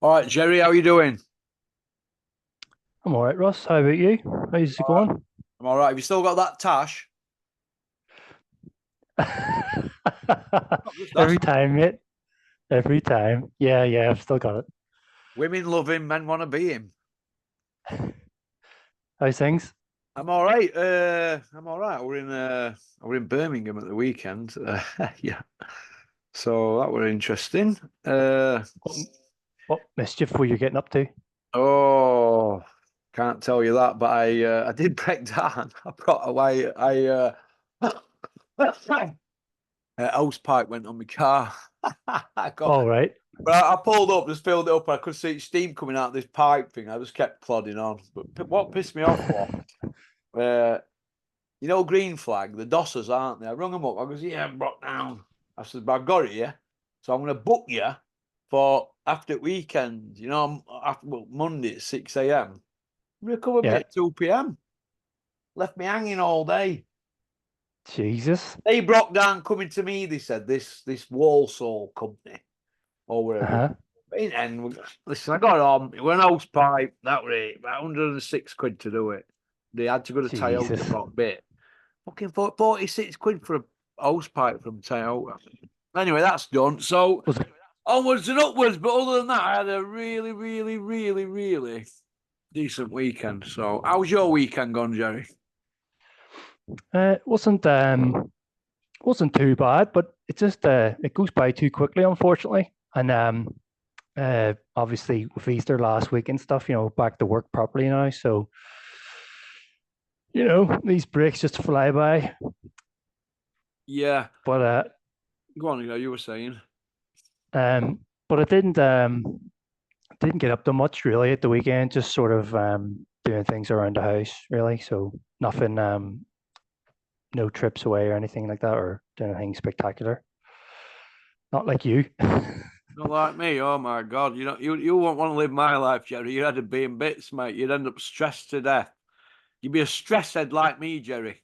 All right, Jerry, how you doing? I'm all right, Ross. How about you? How's it All right. going? I'm all right. Have you still got that tash? I'm just Every asking. time, mate. Every time. Yeah, yeah, I've still got Women love him, men want to be him. it. How's things? I'm all right. I'm all right. We're in Birmingham at the weekend. Yeah. So that were interesting. Uh, What, what mischief were you getting up to? oh, can't tell you that, but I did break down. I brought away. Hose pipe went on my car. I got All right. But I pulled up, just filled it up, and I could see steam coming out of this pipe thing. I just kept plodding on. But what pissed me off was, uh, green flag, the dossers, aren't they? I rung them up. I goes, yeah, I'm brought down. I said, but I've got it, yeah. So I'm going to book you for after weekend, after Monday at 6 a.m. Recover me Yeah. at 2 p.m. Left me hanging all day. Jesus. They broke down coming to me, they said, this Walsall company or wherever. Uh-huh. And listen, I got on. It were an hose pipe. That was it. About 106 quid to do it. They had to go to Toyota Jesus. for a bit. Fucking 46 quid for a hose pipe from Toyota. Anyway, that's done. So Was it onwards and upwards. But other than that, I had a really, really, really, really decent weekend. So how's your weekend gone, Jerry? wasn't too bad, but it just it goes by too quickly, unfortunately. And obviously with Easter last week and stuff, back to work properly now. So, these breaks just fly by. Yeah. But Go on, you were saying. but I didn't get up to much really at the weekend. Just sort of doing things around the house really. So nothing, no trips away or anything like that, or doing anything spectacular. Not like you. Not like me. Oh my God. You won't want to live my life, Jerry. You had to be in bits, mate. You'd end up stressed to death. You'd be a stress head like me, Jerry.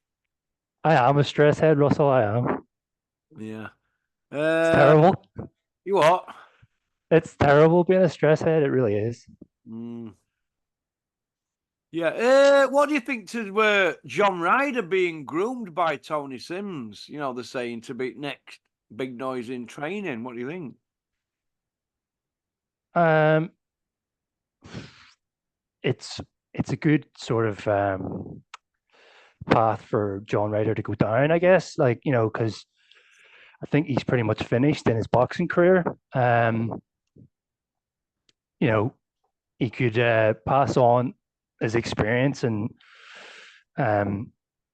I am a stress head, Russell. I am. Yeah. It's Uh, terrible. you what? It's terrible being a stress head. It really is. Mm, yeah. What do you think to John Ryder being groomed by Tony Sims? They're saying to be next big noise in training. What do you think? Um, it's it's a good sort of path for John Ryder to go down, I guess. Like because I think he's pretty much finished in his boxing career. You know, he could pass on his experience and um,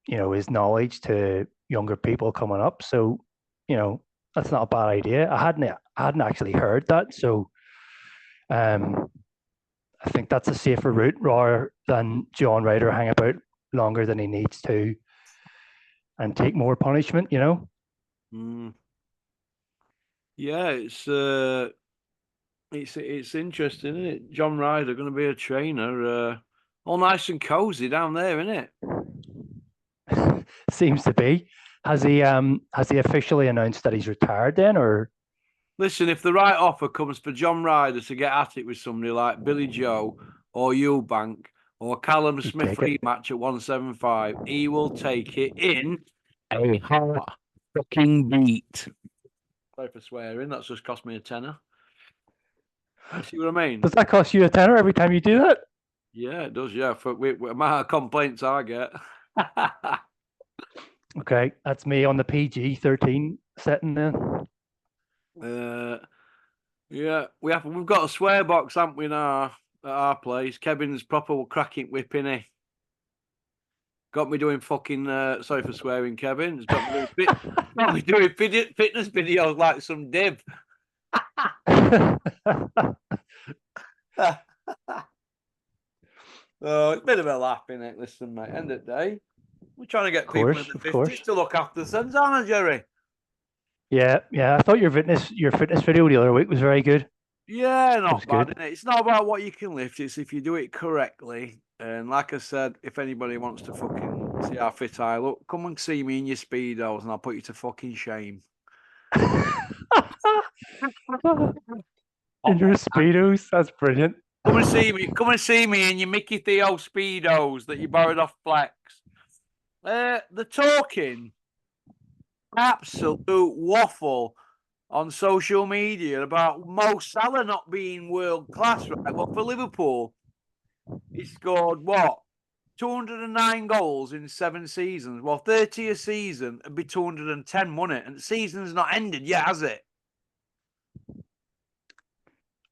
his knowledge to younger people coming up. So, you know, that's not a bad idea. I hadn't actually heard that. So, um, I think that's a safer route rather than John Ryder hang about longer than he needs to and take more punishment. Mm, yeah, it's interesting, isn't it? John Ryder going to be a trainer. All nice and cozy down there, isn't it? Seems to be. Has he officially announced that he's retired then, or Listen, if the right offer comes for John Ryder to get at it with somebody like Billy Joe or Eubank or Callum he'd Smith take it? rematch at 175, he will take it in a hot fucking beat. Sorry for swearing, that's just cost me a tenner. You see what I mean? Does that cost you a tenner every time you do that? Yeah, it does, yeah. For amount of complaints I get. Okay, that's me on the PG-13 setting then. uh, yeah, we've got a swear box, haven't we, at our place. Kevin's proper cracking whipping, eh? Got me doing fucking sorry for swearing, Kevin. It's got me doing fitness videos like some div. Oh, it's a bit of a laugh, innit? Listen, mate. End of the day, we're trying to get people in the Of fifties course. to look after themselves, aren't we, Jerry? Yeah, yeah. I thought your fitness video the other week was very good. Yeah, It was not bad, good. innit? It's not about what you can lift, it's if you do it correctly. And like I said, if anybody wants to fucking see how fit I look, come and see me in your speedos and I'll put you to fucking shame. In your Speedos? That's brilliant. Come and see me. Come and see me in your Mickey Theo Speedos that you borrowed off Flex. They're talking absolute waffle on social media about Mo Salah not being world class, right? Well, for Liverpool, he scored what? 209 goals in 7 seasons. Well, 30 a season would be 210, wouldn't it? And the season's not ended yet, has it?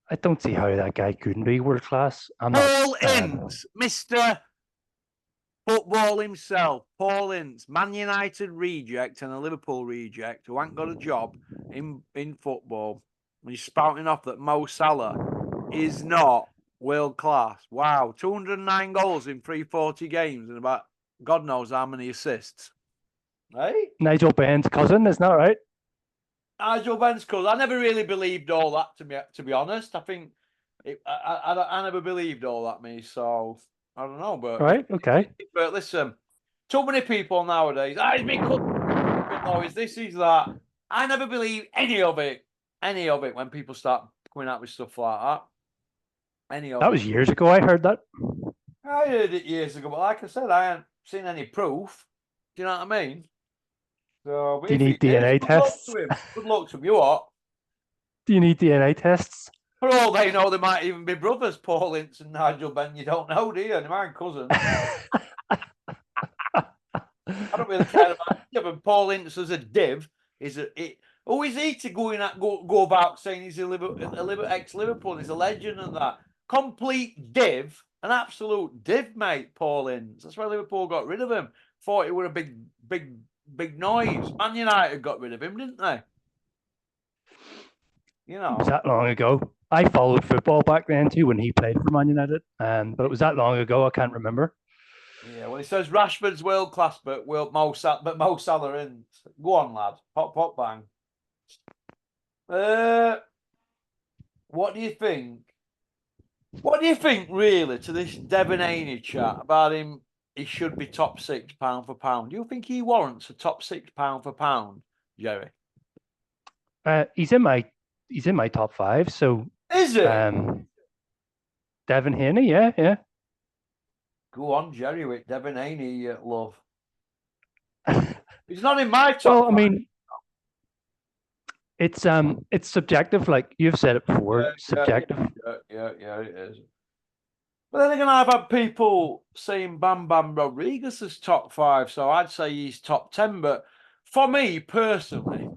I don't see how that guy couldn't be world class. Paul Ince, Mr. Football himself, Paul Ince, Man United reject and a Liverpool reject who ain't got a job in football. And he's spouting off that Mo Salah is not world class. Wow, 209 goals in 340 games and about God knows how many assists. Right? Nigel Benn's cousin, isn't that right? Nigel Benn's cousin. I never really believed all that, to be honest. I think I never believed all that, me. So I don't know, but right, okay. But listen, too many people nowadays. He's been cut. No, is this? Is that? I never believe any of it. Any of it when people start coming out with stuff like that. Any of that it. Was years ago. I heard that. I heard it years ago, but like I said, I haven't seen any proof. Do you know what I mean? So, do you need DNA tests? Good luck to him. You what? Do you need DNA tests? For all they know, they might even be brothers, Paul Ince and Nigel Benn. You don't know, do you? They're my cousins. I don't really care about it, but Paul Ince as a div who is he to go about saying he's a ex-Liverpool? He's a legend and that. Complete div, an absolute div, mate, Paul Ince. That's why Liverpool got rid of him. Thought it were a big noise. Man United got rid of him, didn't they? You know. It was that long ago. I followed football back then too when he played for Man United, but it was that long ago. I can't remember. Yeah, well, he says Rashford's world class, but Mo Salah isn't. Go on, lad. Pop, bang. What do you think? What do you think, really, to this Devon Haney chat about him? He should be top 6 pound for pound. Do you think he warrants a top 6 pound for pound, Jerry? He's in my top 5. So is it? Devon Haney, yeah. Go on, Jerry, with Devon Haney, love. He's not in my top. Well, I mean, it's subjective, like you've said it before. Subjective. Yeah, it is. But then again, I've had people saying Bam Bam Rodriguez is top 5, so I'd say he's top 10. But for me personally,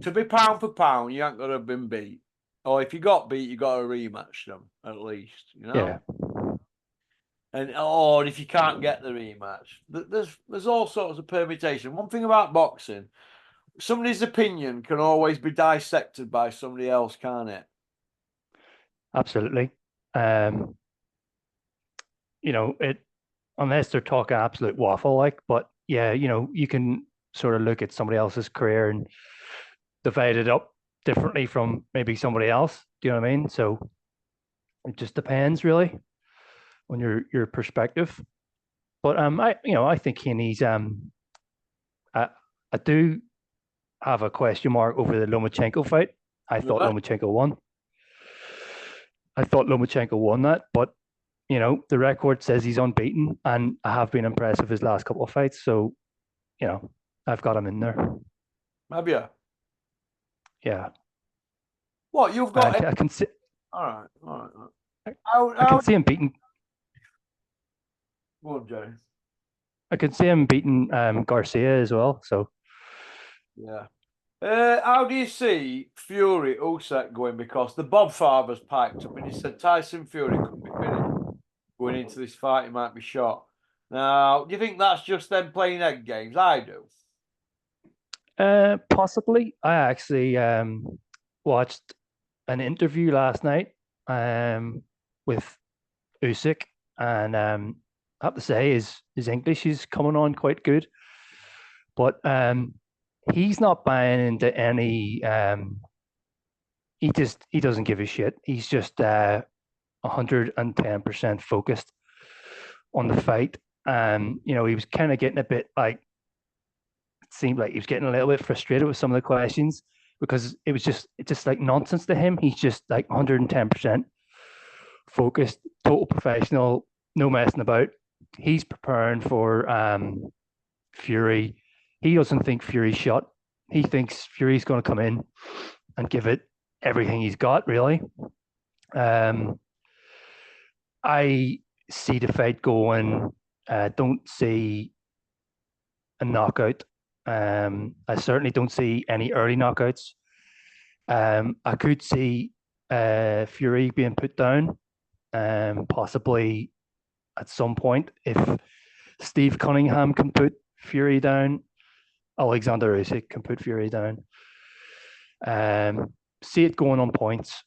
to be pound for pound, you ain't got to have been beat. Or if you got beat, you got to rematch them at least. You know. Yeah. Or if you can't get the rematch, there's all sorts of permutation. One thing about boxing, somebody's opinion can always be dissected by somebody else, can't it? Absolutely. Unless they're talking absolute waffle, like, but yeah, you can sort of look at somebody else's career and divide it up differently from maybe somebody else. Do you know what I mean? So it just depends really on your perspective. But I think Haney's I do have a question mark over the Lomachenko fight. I thought Lomachenko won. I thought Lomachenko won that, but the record says he's unbeaten, and I have been impressed with his last couple of fights. So, I've got him in there. Have you? Yeah. What you've got? I can see. All right. I can see him beating. Go on, Jerry. I can see him beating Garcia as well. So. Yeah. How do you see Fury Usyk going? Because the Bob Father's piped up and he said Tyson Fury could be finished going into this fight. He might be shot. Now, do you think that's just them playing egg games? I do. Possibly. I actually watched an interview last night with Usyk, and I have to say his English is coming on quite good, but he's not buying into any. He doesn't give a shit. He's just 110% focused on the fight. And he was kind of getting a bit like, it seemed like he was getting a little bit frustrated with some of the questions, because it's just like nonsense to him. He's just like 110% focused, total professional, no messing about. He's preparing for Fury. He doesn't think Fury's shot. He thinks Fury's going to come in and give it everything he's got, really. I see the fight going. Don't see a knockout. I certainly don't see any early knockouts. I could see Fury being put down, possibly at some point. If Steve Cunningham can put Fury down, Alexander Usyk can put Fury down. See it going on points.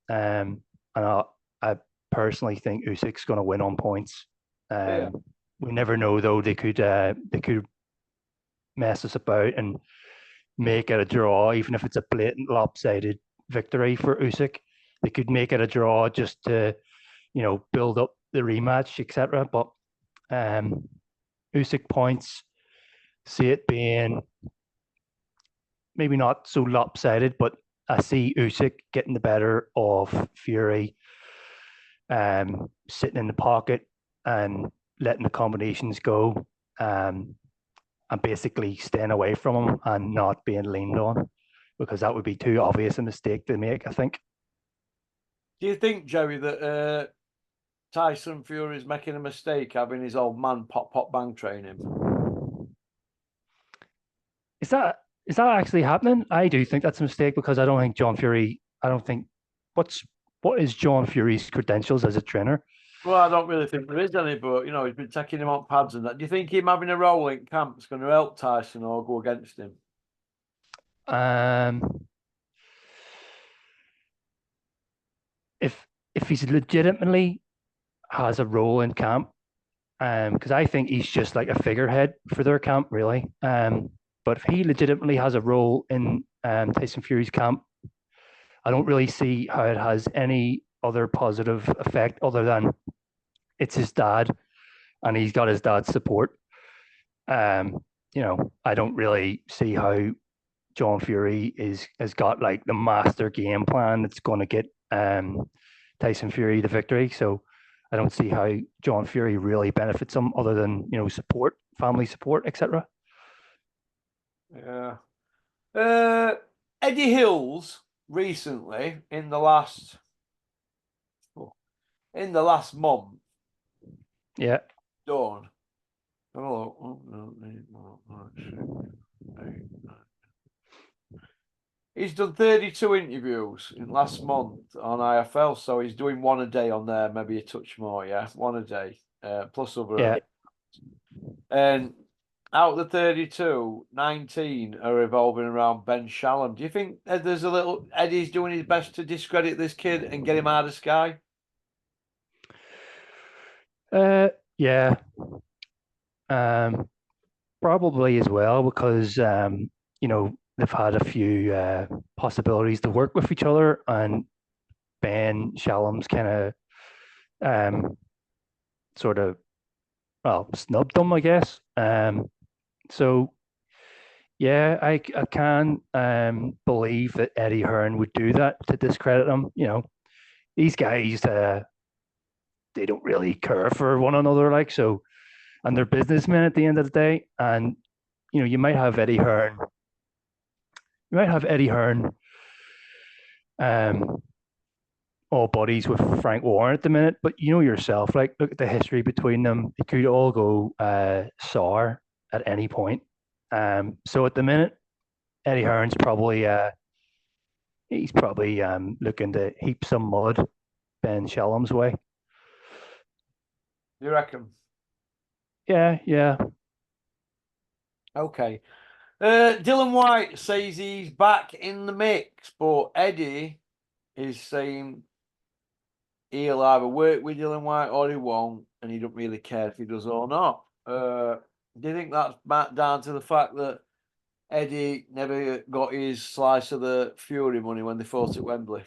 And I personally think Usyk's going to win on points. We never know, though. They could mess us about and make it a draw, even if it's a blatant lopsided victory for Usyk. They could make it a draw just to, build up the rematch, etc. But Usyk points, see it being maybe not so lopsided, but I see Usyk getting the better of Fury, sitting in the pocket and letting the combinations go, and basically staying away from him and not being leaned on, because that would be too obvious a mistake to make, I think. Do you think, Jerry, that Tyson Fury is making a mistake having his old man pop bang train him? Is that actually happening? I do think that's a mistake, because I don't think John Fury. What is John Fury's credentials as a trainer? Well, I don't really think there is any, but he's been taking him on pads and that. Do you think him having a role in camp is going to help Tyson or go against him? If he's legitimately has a role in camp, because I think he's just like a figurehead for their camp, really. But if he legitimately has a role in Tyson Fury's camp, I don't really see how it has any other positive effect other than it's his dad and he's got his dad's support. I don't really see how John Fury has got like the master game plan that's going to get Tyson Fury the victory. So I don't see how John Fury really benefits him other than support, family support, etc. Yeah. Eddie Hills recently in the last month. Yeah. Done. He's done 32 interviews in last month on IFL, so he's doing one a day on there, maybe a touch more, yeah, one a day, plus other. Yeah. And out of the 32, 19 are revolving around Ben Shalom. Do you think there's a little Eddie's doing his best to discredit this kid and get him out of Sky? Yeah. Probably as well, because they've had a few possibilities to work with each other, and Ben Shalom's kind of sort of snubbed them, I guess. So yeah, I can believe that Eddie Hearn would do that to discredit him. These guys they don't really care for one another, like, so, and they're businessmen at the end of the day. And you might have Eddie Hearn. All buddies with Frank Warren at the minute, but yourself, like, look at the history between them. It could all go sour at any point. So at the minute, Eddie Hearn's probably looking to heap some mud Ben Shalom's way. You reckon? Yeah. Okay. Dillian Whyte says he's back in the mix, but Eddie is saying he'll either work with Dillian Whyte or he won't, and he don't really care if he does or not. Do you think that's down to the fact that Eddie never got his slice of the Fury money when they fought at Wembley?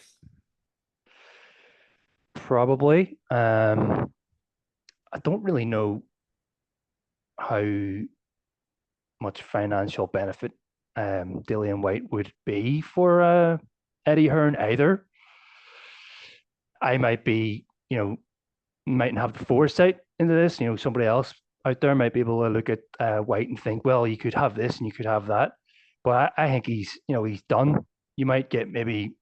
Probably. I don't really know how much financial benefit Dillian Whyte would be for Eddie Hearn either. I might be, mightn't have the foresight into this. Somebody else out there might be able to look at Whyte and think, well, you could have this and you could have that. But I think he's done. You might get maybe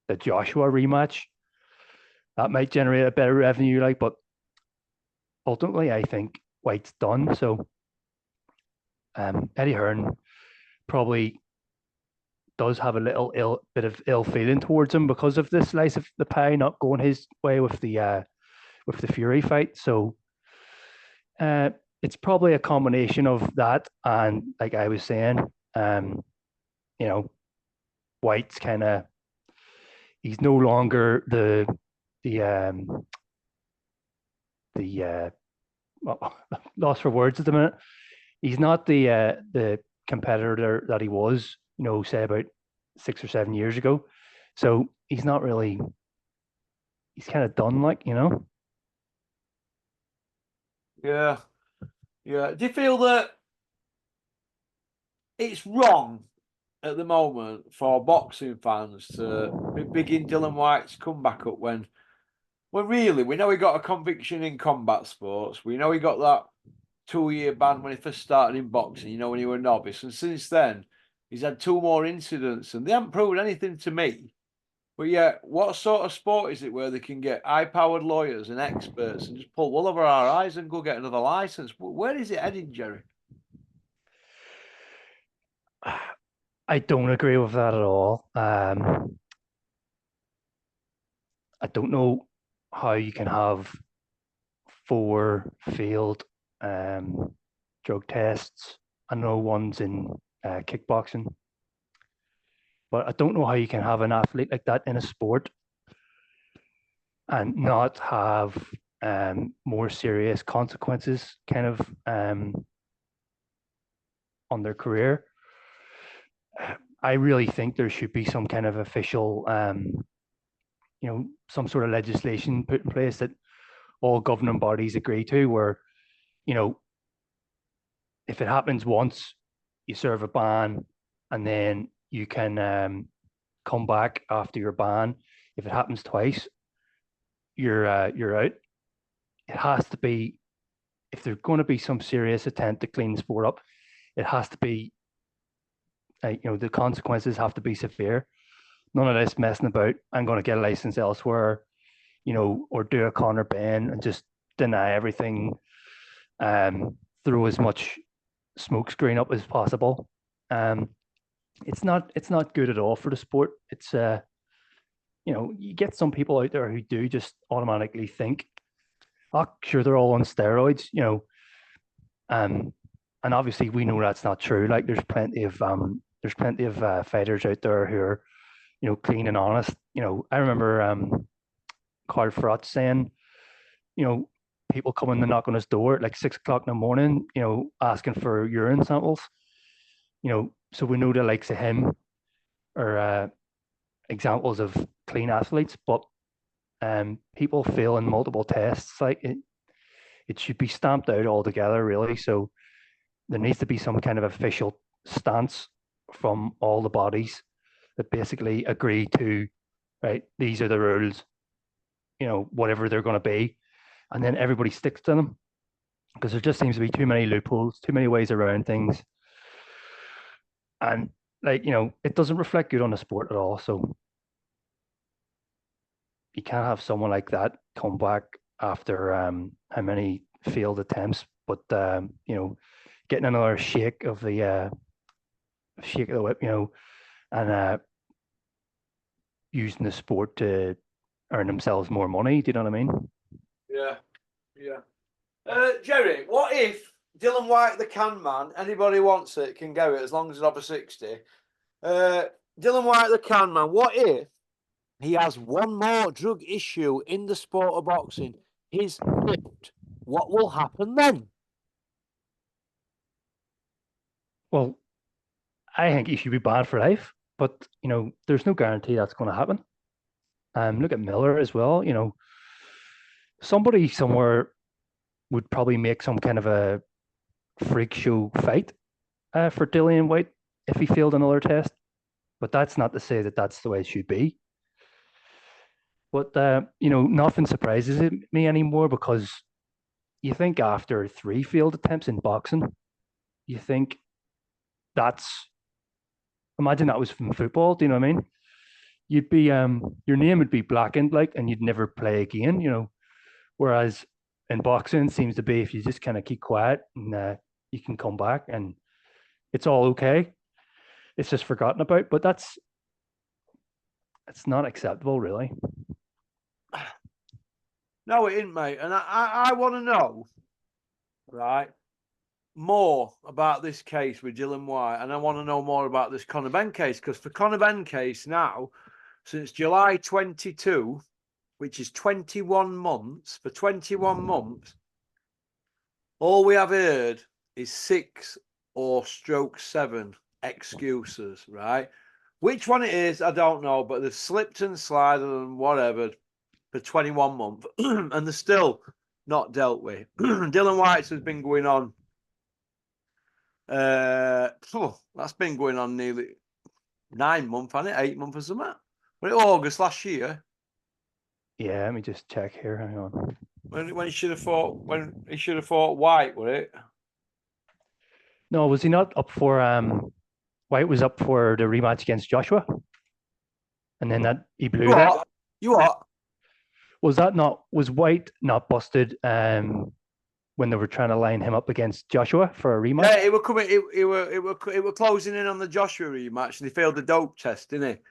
the Joshua rematch. That might generate a better revenue, but ultimately, I think Whyte's done. So Eddie Hearn probably does have a little bit of ill feeling towards him because of this slice of the pie not going his way with the Fury fight. So it's probably a combination of that and, like I was saying, Whyte's he's no longer the well, lost for words at the minute. He's not the competitor that he was, say about 6 or 7 years ago. So he's not really. He's kind of done, Yeah. Do you feel that it's wrong at the moment for boxing fans to be bigging Dillian Whyte's comeback up when really we know he got a conviction in combat sports. We know he got that 2-year ban when he first started in boxing, when he was a novice. And since then, he's had 2 more incidents and they haven't proven anything to me. But yeah, what sort of sport is it where they can get high-powered lawyers and experts and just pull wool over our eyes and go get another license? Where is it heading, Jerry? I don't agree with that at all. I don't know how you can have 4 failed drug tests. I know one's in kickboxing, but I don't know how you can have an athlete like that in a sport and not have more serious consequences on their career. I really think there should be some kind of official, some sort of legislation put in place that all governing bodies agree to, where, if it happens once, you serve a ban, and then you can come back after your ban. If it happens twice, you're out. It has to be, if there's going to be some serious attempt to clean the sport up, it has to be, the consequences have to be severe. None of this messing about, I'm going to get a license elsewhere, or do a Conor Benn and just deny everything, throw as much smoke screen up as possible. It's not good at all for the sport. It's you get some people out there who do just automatically think, oh, sure, they're all on steroids, and obviously we know that's not true. Like there's plenty of fighters out there who are, clean and honest. I remember Carl Frotz saying, people coming to knock on his door at like 6 o'clock in the morning, asking for urine samples. So we know the likes of him are examples of clean athletes, but people failing multiple tests, like it should be stamped out altogether, really. So there needs to be some kind of official stance from all the bodies that basically agree to, right, these are the rules, whatever they're going to be, and then everybody sticks to them, because there just seems to be too many loopholes, too many ways around things, and it doesn't reflect good on the sport at all. So you can't have someone like that come back after how many failed attempts, but getting another shake of the whip, and using the sport to earn themselves more money. Do you know what I mean? Yeah. Jerry, what if Dillian Whyte, the can man, anybody wants it can go it as long as it's over 60. Dillian Whyte, the can man, what if he has one more drug issue in the sport of boxing? He's flipped. What will happen then? Well, I think he should be banned for life, but there's no guarantee that's going to happen. Look at Miller as well. Somebody somewhere would probably make some kind of a freak show fight for Dillian Whyte if he failed another test. But that's not to say that that's the way it should be. But nothing surprises me anymore, because you think after 3 failed attempts in boxing, you think imagine that was from football. Do you know what I mean? You'd be your name would be blackened, like, and you'd never play again. Whereas in boxing, it seems to be if you just kind of keep quiet and you can come back and it's all okay. It's just forgotten about. But it's not acceptable, really. No, it isn't, mate. And I want to know, right, more about this case with Dillian Whyte, and I want to know more about this Conor Benn case, because the Conor Benn case now, since July 22, which is 21 months, for 21 months, all we have heard is 6 or stroke 7 excuses, right? Which one it is, I don't know, but they've slipped and slided and whatever for 21 months, and they're still not dealt with. Dillian Whyte's has been going on. That's been going on nearly 9 months, hasn't it? 8 months or something. Was it August last year? Yeah, let me just check here. Hang on. When he should have fought Whyte, was it? No, was he not up for Whyte was up for the rematch against Joshua? And then he blew that. You what? Was Whyte not busted when they were trying to line him up against Joshua for a rematch? Yeah, it were closing in on the Joshua rematch, and he failed the dope test, didn't he?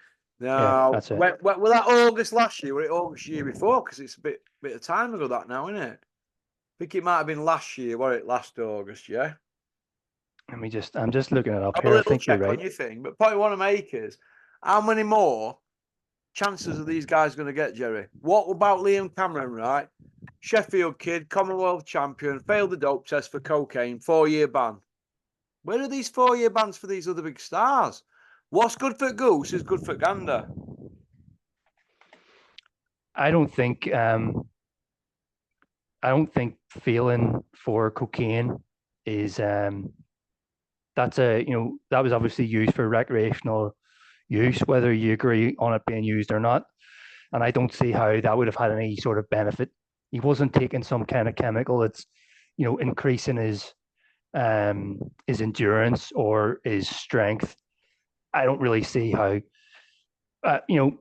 No, yeah, that's it. Was that August last year? Was it August year before? Because it's a bit of time ago that now, isn't it? I think it might have been last year. Was it last August? Yeah. I'm just looking it up Have here. a I little think you're check right. on your thing. But point I want to make is, how many more chances are these guys going to get, Jerry? What about Liam Cameron, right? Sheffield kid, Commonwealth champion, failed the dope test for cocaine, 4-year ban. Where are these 4-year bans for these other big stars? What's good for goose is good for gander. I don't think failing for cocaine is that was obviously used for recreational use, whether you agree on it being used or not. And I don't see how that would have had any sort of benefit. He wasn't taking some kind of chemical that's, increasing his endurance or his strength. I don't really see how,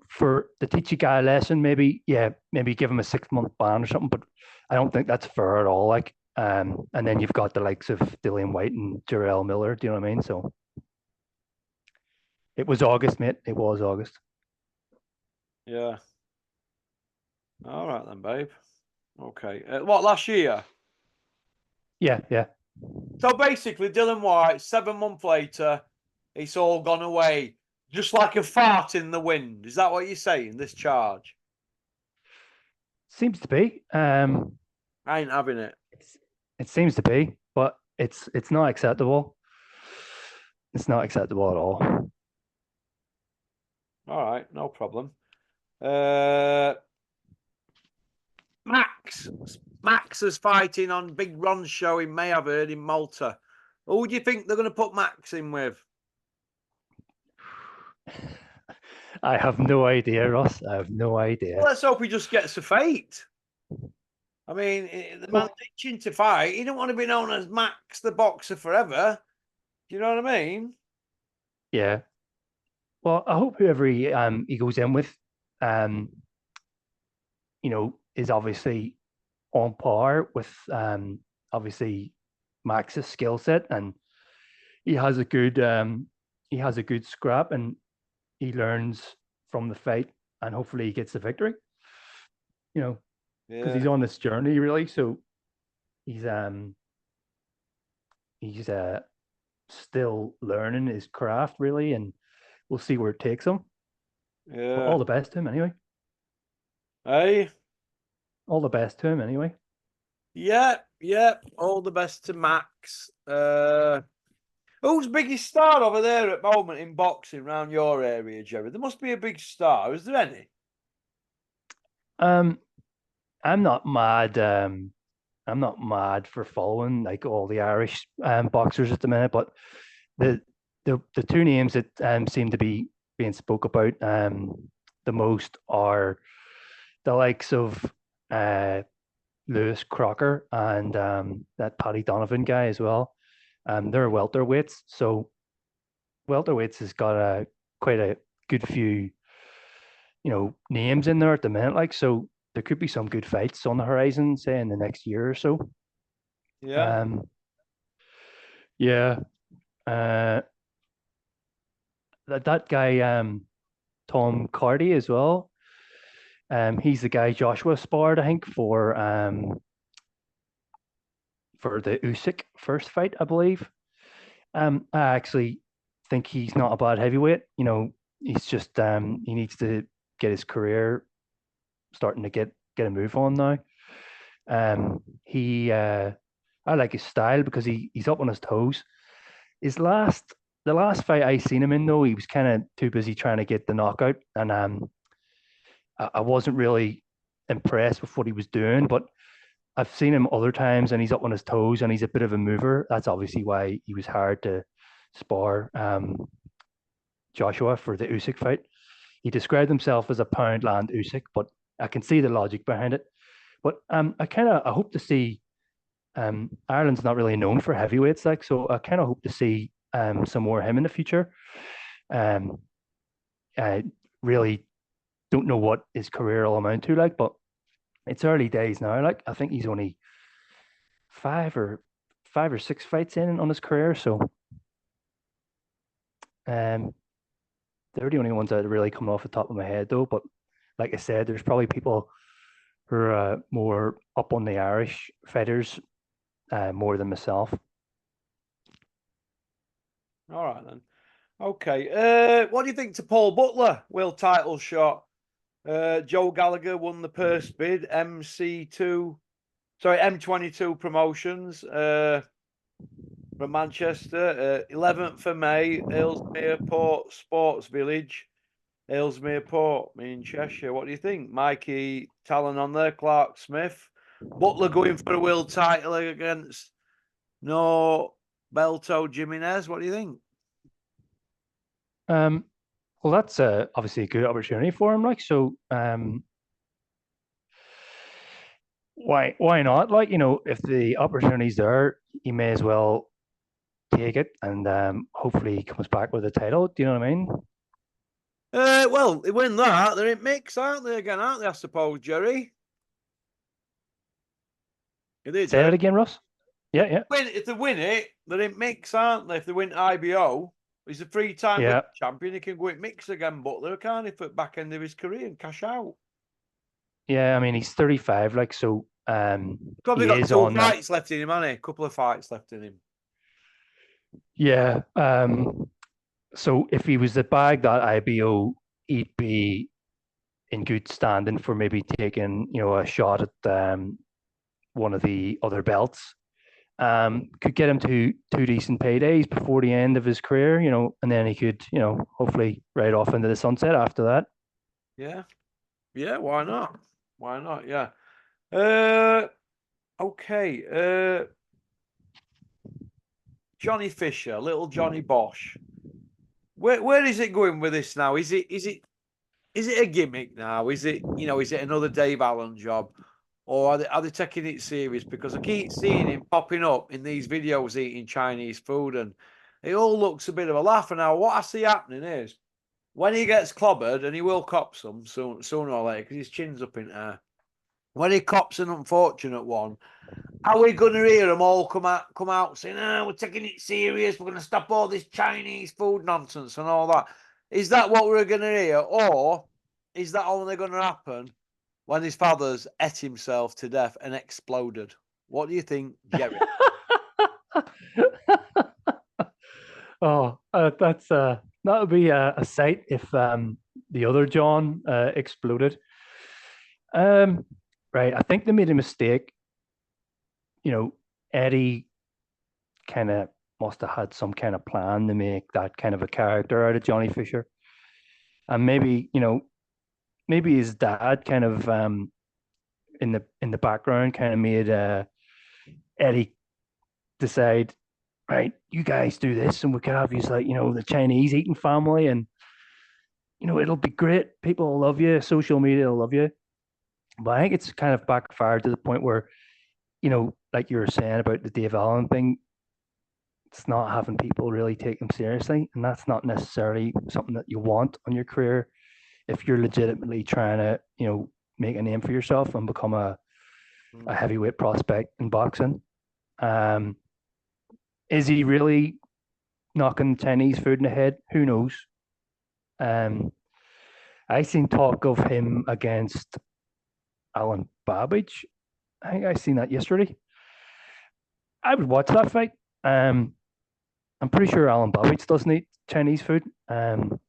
for to teach a guy a lesson, maybe give him a 6-month ban or something, but I don't think that's fair at all. Like, and then you've got the likes of Dillian Whyte and Jarrell Miller. Do you know what I mean? So it was August, mate. It was August. Yeah. All right then, babe. Okay. What, last year? Yeah. So basically, Dillian Whyte, 7 months later, it's all gone away, just like a fart in the wind. Is that what you're saying? This charge? Seems to be. I ain't having it. It seems to be, but it's not acceptable. It's not acceptable at all. All right, no problem. Max is fighting on Big Ron's show in May, I've heard, in Malta. Who do you think they're going to put Max in with? I have no idea, Ross. I have no idea. Well, let's hope he just gets a fight. I mean, the man's itching to fight. He don't want to be known as Max the boxer forever. Do you know what I mean? Yeah. Well, I hope whoever he goes in with, is obviously on par with obviously Max's skill set, and he has a good scrap, and he learns from the fight, and hopefully he gets the victory. Because he's on this journey, really. So he's still learning his craft, really, and we'll see where it takes him. Yeah. But all the best to him, anyway. Hey. All the best to him, anyway. Yeah. All the best to Max. Who's biggest star over there at the moment in boxing around your area, Jerry? There must be a big star. Is there any? I'm not mad. I'm not mad for following like all the Irish boxers at the minute, but the the two names that seem to be being spoke about the most are the likes of Lewis Crocker and that Paddy Donovan guy as well. They're welterweights, so welterweights has got quite a good few, names in there at the minute. Like, so there could be some good fights on the horizon, say in the next year or so. Yeah. Yeah. That guy, Tom Cardy as well. He's the guy Joshua sparred, I think, for the Usyk first fight, I believe. I actually think he's not a bad heavyweight. He's just he needs to get his career starting to get a move on now. I like his style because he's up on his toes. The last fight I seen him in though, he was kind of too busy trying to get the knockout, and I wasn't really impressed with what he was doing. But I've seen him other times, and he's up on his toes, and he's a bit of a mover. That's obviously why he was hard to spar Joshua for the Usyk fight. He described himself as a Poundland Usyk, but I can see the logic behind it. But I hope to see. Ireland's not really known for heavyweights, like, so I kind of hope to see some more of him in the future. I really don't know what his career will amount to, like, but it's early days now. Like, I think he's only five or six fights in on his career, so they're the only ones that are really coming off the top of my head, though. But like I said, there's probably people who are more up on the Irish fighters more than myself. All right then. Okay. What do you think to Paul Butler? World title shot. Joe Gallagher won the purse bid. M22 Promotions from Manchester. 11th of May, Aylesmere Port Sports Village. Aylesmere Port, me in Cheshire. What do you think? Mikey Talon on there, Clark Smith. Butler going for a world title against Belto Jimenez. What do you think? Well, that's obviously a good opportunity for him. Like, so, why not? Like, if the opportunity's there, he may as well take it, and hopefully he comes back with a title. Do you know what I mean? Well, they win that. They're in mix, aren't they? Again, aren't they? I suppose, Jerry. It is. Say that again, Ross. Yeah. If they win it, they're in mix, aren't they? If they win IBO, he's a three-time champion. He can go in mix again, Butler, can't he, for the back end of his career and cash out? Yeah, I mean, he's 35, like, so probably got two fights left in him, hasn't he? A couple of fights left in him. Yeah. So if he was to bag that IBO, he'd be in good standing for maybe taking, a shot at one of the other belts. Could get him to two decent paydays before the end of his career, and then he could, hopefully ride off into the sunset after that. Yeah. Yeah, why not? Why not? Yeah. Okay. Johnny Fisher, little Johnny Bosch. Where is it going with this now? Is it a gimmick now? Is it another Dave Allen job? Or are they taking it serious? Because I keep seeing him popping up in these videos eating Chinese food, and it all looks a bit of a laugh. And now what I see happening is when he gets clobbered, and he will cop some sooner or later because his chin's up in air. When he cops an unfortunate one, are we going to hear them all come out saying, we're taking it serious, we're going to stop all this Chinese food nonsense and all that? Is that what we're going to hear? Or is that only going to happen when his father's ate himself to death and exploded? What do you think, Jerry? That would be a sight if the other John exploded. Right, I think they made a mistake. Eddie kind of must have had some kind of plan to make that kind of a character out of Johnny Fisher, and maybe his dad kind of in the background kind of made Eddie decide right, you guys do this, and we could have you like, the Chinese eating family, and it'll be great. People will love you. Social media will love you. But I think it's kind of backfired to the point where, like you were saying about the Dave Allen thing, it's not having people really take them seriously, and that's not necessarily something that you want on your career if you're legitimately trying to, make a name for yourself and become a heavyweight prospect in boxing. Is he really knocking Chinese food in the head? Who knows? I seen talk of him against Alan Babbage. I think I seen that yesterday. I would watch that fight. I'm pretty sure Alan Babbage doesn't eat Chinese food. And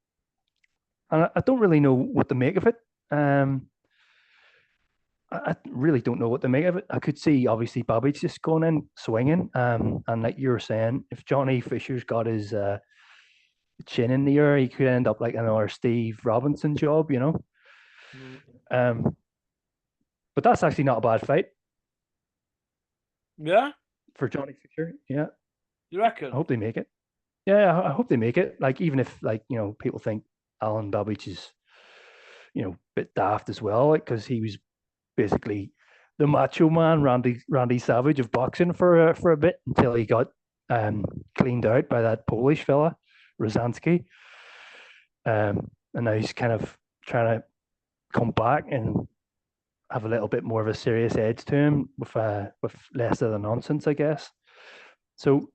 I don't really know what to make of it. I really don't know what to make of it. I could see obviously Babbage just going in swinging. And like you were saying, if Johnny Fisher's got his chin in the air, he could end up like another Steve Robinson job, But that's actually not a bad fight. Yeah, for Johnny Fisher. Yeah, you reckon? I hope they make it. Yeah, I hope they make it. Like even if people think Alan Babbage is a bit daft as well, like because he was basically the macho man, Randy Savage of boxing for a bit until he got cleaned out by that Polish fella, Rozansky. And now he's kind of trying to come back and have a little bit more of a serious edge to him with less of the nonsense, I guess. So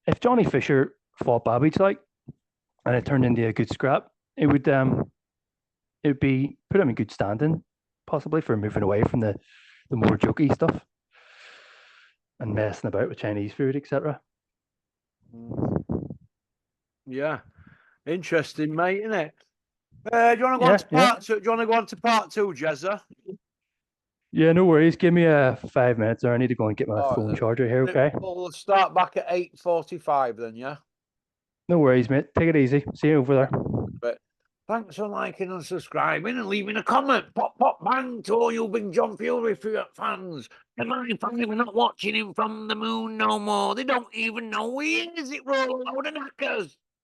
if Johnny Fisher fought Babbage and it turned into a good scrap, it would be put him in good standing, possibly for moving away from the more jokey stuff and messing about with Chinese food, etc. Yeah, interesting, mate, isn't it? Do you want to go on to part two? Do you want to go on to part two, Jezza? Yeah, no worries. Give me 5 minutes, or I need to go and get my phone charger here. Okay. We'll start back at 8:45 then. Yeah. No worries, mate. Take it easy. See you over there. But thanks for liking and subscribing and leaving a comment. Pop, pop, bang to all you big John Fury fans. And my family were not watching him from the moon no more. They don't even know who he is. It roll a load of knackers.